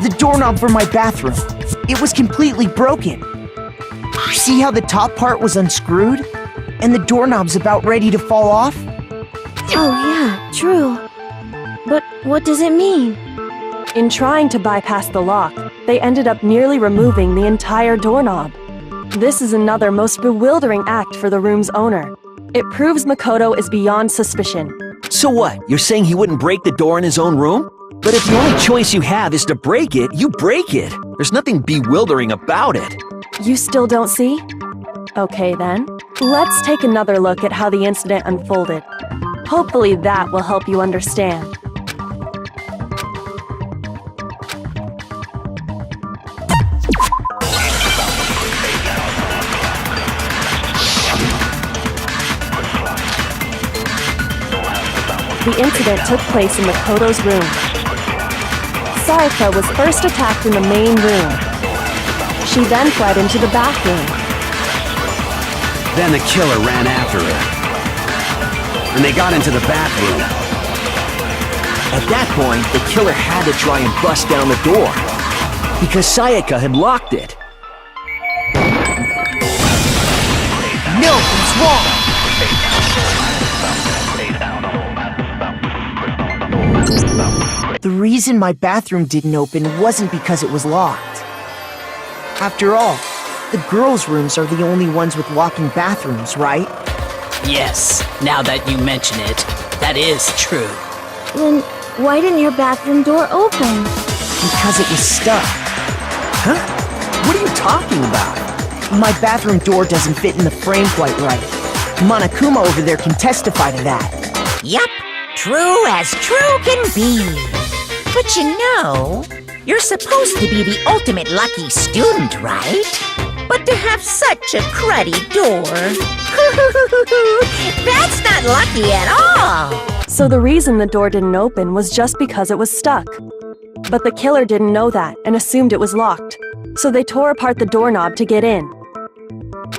The doorknob for my bathroom. It was completely broken. See how the top part was unscrewed? And the doorknob's about ready to fall off? Oh yeah, true. But what does it mean? In trying to bypass the lock, they ended up nearly removing the entire doorknob. This is another most bewildering act for the room's owner. It proves Makoto is beyond suspicion. So what? You're saying he wouldn't break the door in his own room? But if the only choice you have is to break it, you break it. There's nothing bewildering about it. You still don't see? Okay then, let's take another look at how the incident unfolded. Hopefully that will help you understand. The incident took place in Makoto's room. Sayaka was first attacked in the main room. She then fled into the bathroom. Then the killer ran after her. And they got into the bathroom. At that point, the killer had to try and bust down the door, because Sayaka had locked it. No, he's wrong! The reason my bathroom didn't open wasn't because it was locked. After all, the girls' rooms are the only ones with locking bathrooms, right? Yes, now that you mention it, that is true. Then why didn't your bathroom door open? Because it was stuck. Huh? What are you talking about? My bathroom door doesn't fit in the frame quite right. Monokuma over there can testify to that. Yup, true as true can be. But you know, you're supposed to be the ultimate lucky student, right? But to have such a cruddy door, that's not lucky at all. So the reason the door didn't open was just because it was stuck. But the killer didn't know that and assumed it was locked. So they tore apart the doorknob to get in.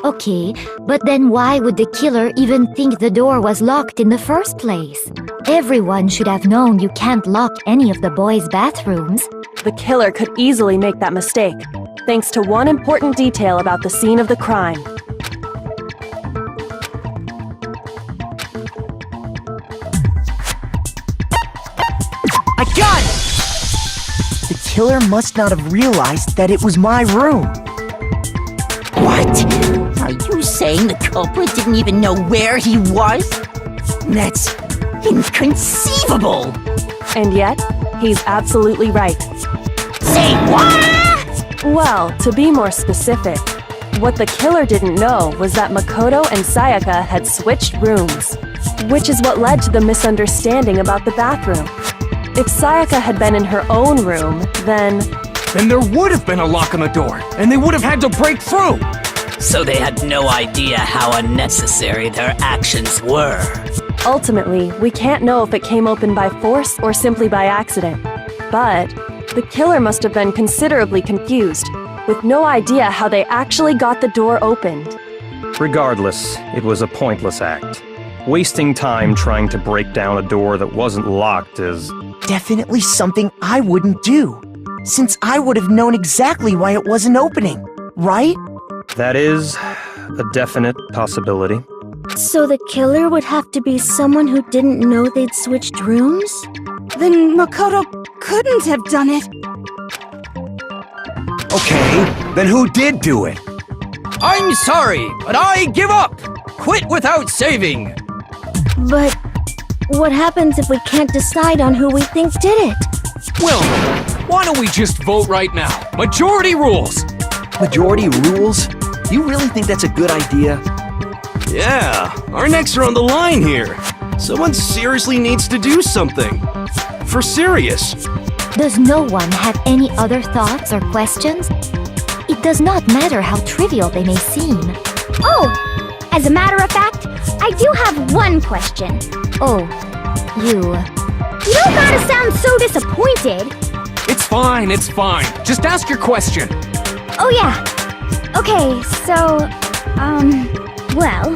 Okay, but then why would the killer even think the door was locked in the first place? Everyone should have known you can't lock any of the boys' bathrooms. The killer could easily make that mistake, thanks to one important detail about the scene of the crime. I got it! The killer must not have realized that it was my room. What? Are you saying the culprit didn't even know where he was? That's inconceivable! And yet, he's absolutely right. Say what? Well, to be more specific, what the killer didn't know was that Makoto and Sayaka had switched rooms, which is what led to the misunderstanding about the bathroom. If Sayaka had been in her own room, then there would have been a lock on the door, and they would have had to break through! So they had no idea how unnecessary their actions were. ultimately, we can't know if it came open by force or simply by accident. But the killer must have been considerably confused, with no idea how they actually got the door opened. Regardless, it was a pointless act. Wasting time trying to break down a door that wasn't locked is... definitely something I wouldn't do, since I would have known exactly why it wasn't opening, right? That is a definite possibility. So the killer would have to be someone who didn't know they'd switched rooms? Then Makoto couldn't have done it. Okay, then who did do it? I'm sorry, but I give up! Quit without saving! But what happens if we can't decide on who we think did it? Well, why don't we just vote right now? Majority rules! Majority rules? You really think that's a good idea? Yeah, our necks are on the line here. Someone seriously needs to do something. For serious. Does no one have any other thoughts or questions? It does not matter how trivial they may seem. Oh! As a matter of fact, I do have one question. Oh, you... You don't gotta sound so disappointed. It's fine, it's fine. Just ask your question. Oh yeah. Okay, so... well...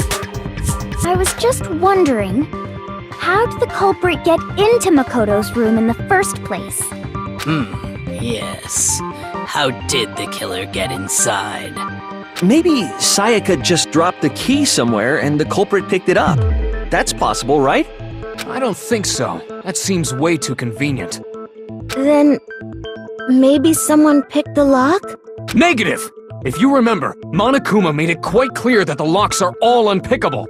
I was just wondering... How did the culprit get into Makoto's room in the first place? Yes. How did the killer get inside? Maybe Sayaka just dropped the key somewhere and the culprit picked it up. That's possible, right? I don't think so. That seems way too convenient. Then, maybe someone picked the lock? Negative! If you remember, Monokuma made it quite clear that the locks are all unpickable.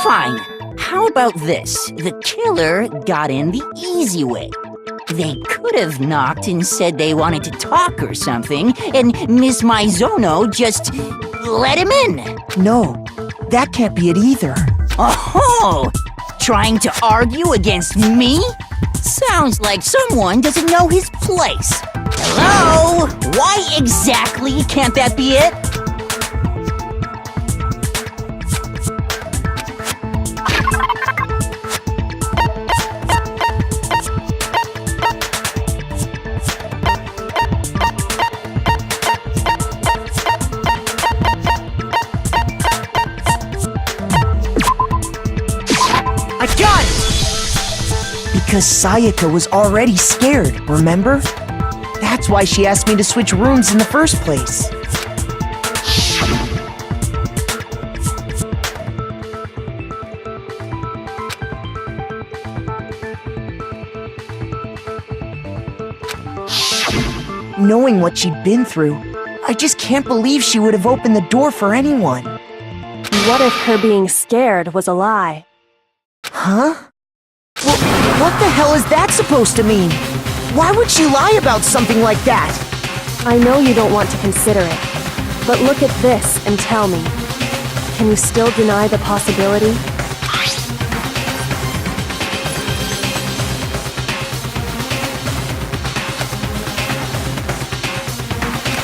Fine. How about this? The killer got in the easy way. They could have knocked and said they wanted to talk or something, and Miss Maizono just let him in. No, that can't be it either. Oh, trying to argue against me? Sounds like someone doesn't know his place. Hello? Why exactly can't that be it? I got it! Because Sayaka was already scared, remember? That's why she asked me to switch rooms in the first place. Knowing what she'd been through, I just can't believe she would have opened the door for anyone. What if her being scared was a lie? Huh? Well, what the hell is that supposed to mean? Why would she lie about something like that? I know you don't want to consider it, but look at this and tell me. Can you still deny the possibility?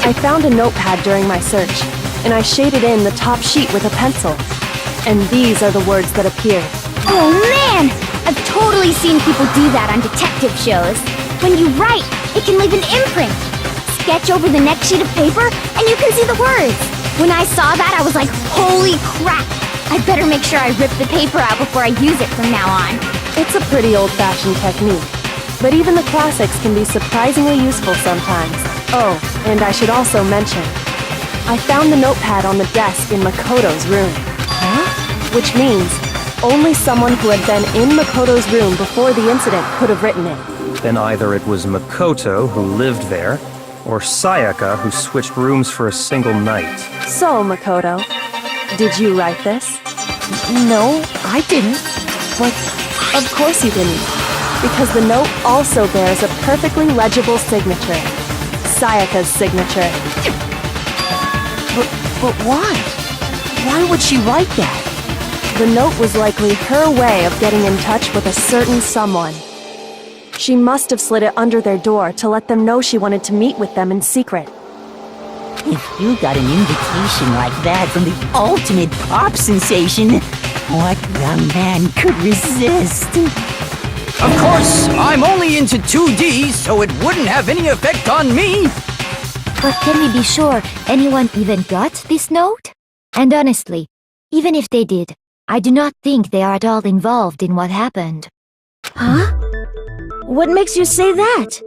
I found a notepad during my search, and I shaded in the top sheet with a pencil. And these are the words that appeared. Oh man! I've totally seen people do that on detective shows. When you write, it can leave an imprint. Sketch over the next sheet of paper, and you can see the words. When I saw that, I was like, holy crap! I'd better make sure I rip the paper out before I use it from now on. It's a pretty old-fashioned technique, but even the classics can be surprisingly useful sometimes. Oh, and I should also mention, I found the notepad on the desk in Makoto's room. Huh? Which means only someone who had been in Makoto's room before the incident could have written it. Then either it was Makoto who lived there, or Sayaka who switched rooms for a single night. So, Makoto, did you write this? No, I didn't. But of course you didn't, because the note also bears a perfectly legible signature. Sayaka's signature. But why? Why would she write that? The note was likely her way of getting in touch with a certain someone. She must have slid it under their door to let them know she wanted to meet with them in secret. If you got an invitation like that from the ultimate pop sensation, what young man could resist? Of course, I'm only into 2D, so it wouldn't have any effect on me! But can we be sure anyone even got this note? And honestly, even if they did, I do not think they are at all involved in what happened. Huh? What makes you say that?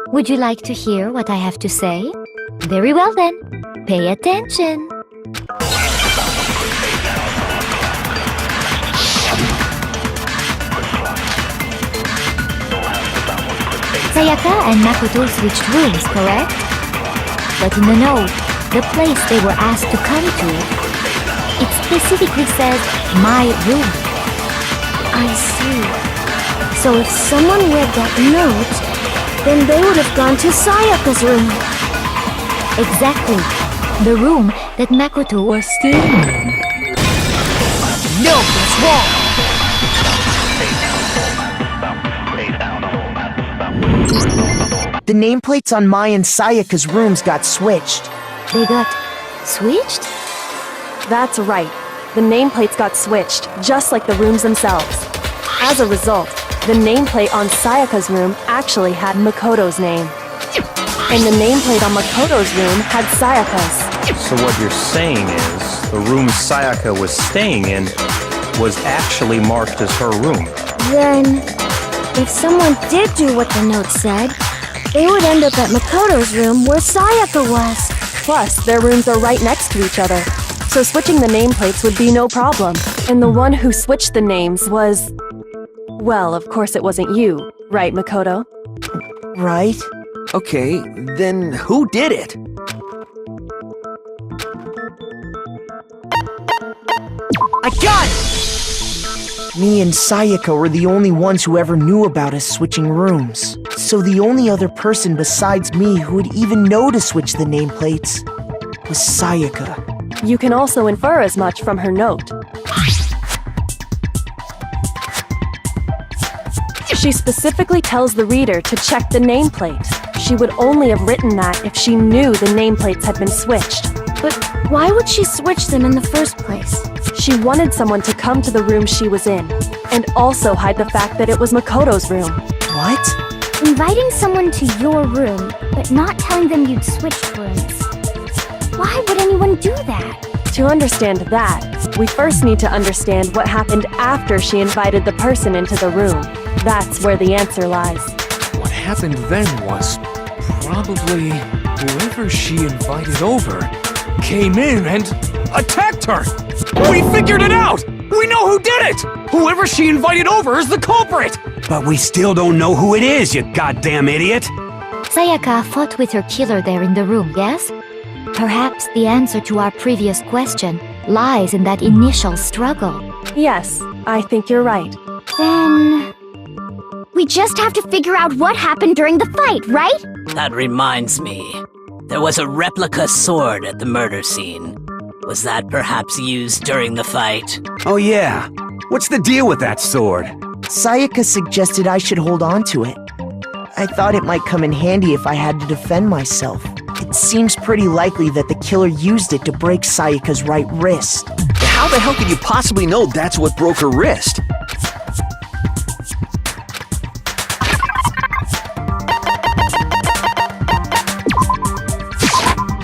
Would you like to hear what I have to say? Very well then, pay attention. Sayaka and Makoto switched rooms, correct? But in the note, the place they were asked to come to, it specifically says, my room. I see. So if someone read that note, then they would have gone to Sayaka's room. Exactly. The room that Makoto was staying in. No, that's wrong! The nameplates on Mai and Sayaka's rooms got switched. They got switched? That's right. The nameplates got switched, just like the rooms themselves. As a result, the nameplate on Sayaka's room actually had Makoto's name. And the nameplate on Makoto's room had Sayaka's. So what you're saying is, the room Sayaka was staying in was actually marked as her room. Then, if someone did do what the note said, they would end up at Makoto's room where Sayaka was. Plus, their rooms are right next to each other, so switching the nameplates would be no problem. And the one who switched the names was... Well, of course it wasn't you, right, Makoto? Right? Okay, then who did it? I got it! Me and Sayaka were the only ones who ever knew about us switching rooms. So the only other person besides me who would even know to switch the nameplates was Sayaka. You can also infer as much from her note. She specifically tells the reader to check the nameplate. She would only have written that if she knew the nameplates had been switched. But why would she switch them in the first place? She wanted someone to come to the room she was in, and also hide the fact that it was Makoto's room. What? Inviting someone to your room, but not telling them you'd switched rooms. Why would anyone do that? To understand that, we first need to understand what happened after she invited the person into the room. That's where the answer lies. What happened then was probably whoever she invited over came in and attacked her! We figured it out! We know who did it! Whoever she invited over is the culprit! But we still don't know who it is, you goddamn idiot! Sayaka fought with her killer there in the room, yes? Perhaps the answer to our previous question lies in that initial struggle. Yes, I think you're right. Then... we just have to figure out what happened during the fight, right? That reminds me. There was a replica sword at the murder scene. Was that perhaps used during the fight? Oh yeah. What's the deal with that sword? Sayaka suggested I should hold on to it. I thought it might come in handy if I had to defend myself. It seems pretty likely that the killer used it to break Sayaka's right wrist. How the hell could you possibly know that's what broke her wrist?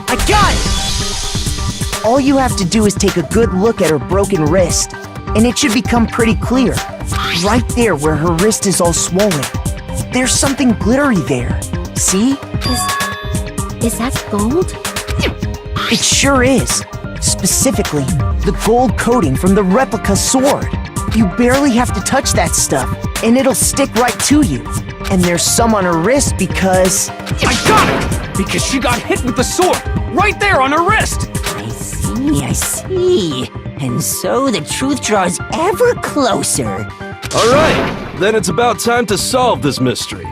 I got it! All you have to do is take a good look at her broken wrist, and it should become pretty clear. Right there where her wrist is all swollen. There's something glittery there. See? Is that gold? It sure is. Specifically, the gold coating from the replica sword. You barely have to touch that stuff, and it'll stick right to you. And there's some on her wrist because... I got it! Because she got hit with the sword! Right there on her wrist! I see. And so the truth draws ever closer. Alright, then it's about time to solve this mystery.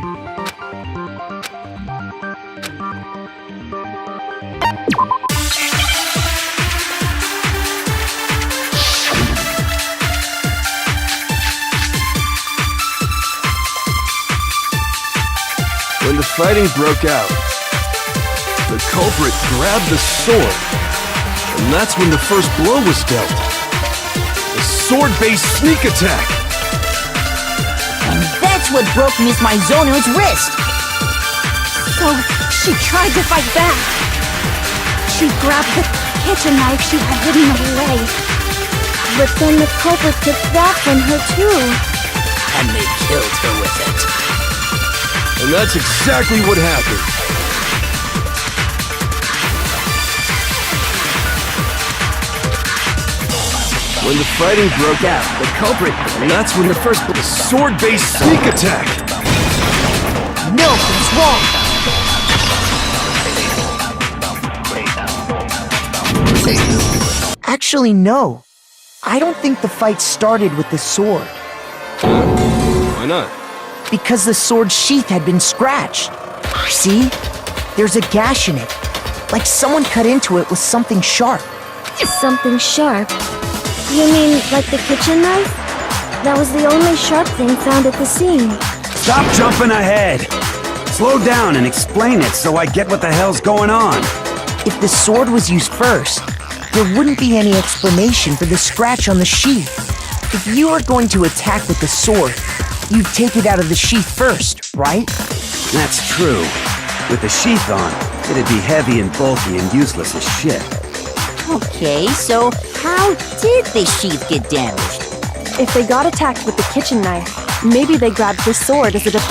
When the fighting broke out, the culprit grabbed the sword, and that's when the first blow was dealt. A sword-based sneak attack! And that's what broke Miss Mizono's wrist! So, she tried to fight back. She grabbed the kitchen knife she had hidden away. But then the culprit took that from her too. And they killed her with it. And that's exactly what happened. When the fighting broke out, the culprit, and that's when the first sword-based sneak attack. No, it's wrong. Actually, no. I don't think the fight started with the sword. Why not? Because the sword's sheath had been scratched. See? There's a gash in it. Like someone cut into it with something sharp. Something sharp? You mean like the kitchen knife? That was the only sharp thing found at the scene. Stop jumping ahead! Slow down and explain it so I get what the hell's going on. If the sword was used first, there wouldn't be any explanation for the scratch on the sheath. If you are going to attack with the sword, you'd take it out of the sheath first, right? That's true. With the sheath on, it'd be heavy and bulky and useless as shit. Okay, so how did the sheath get damaged? If they got attacked with the kitchen knife, maybe they grabbed the sword as a defense.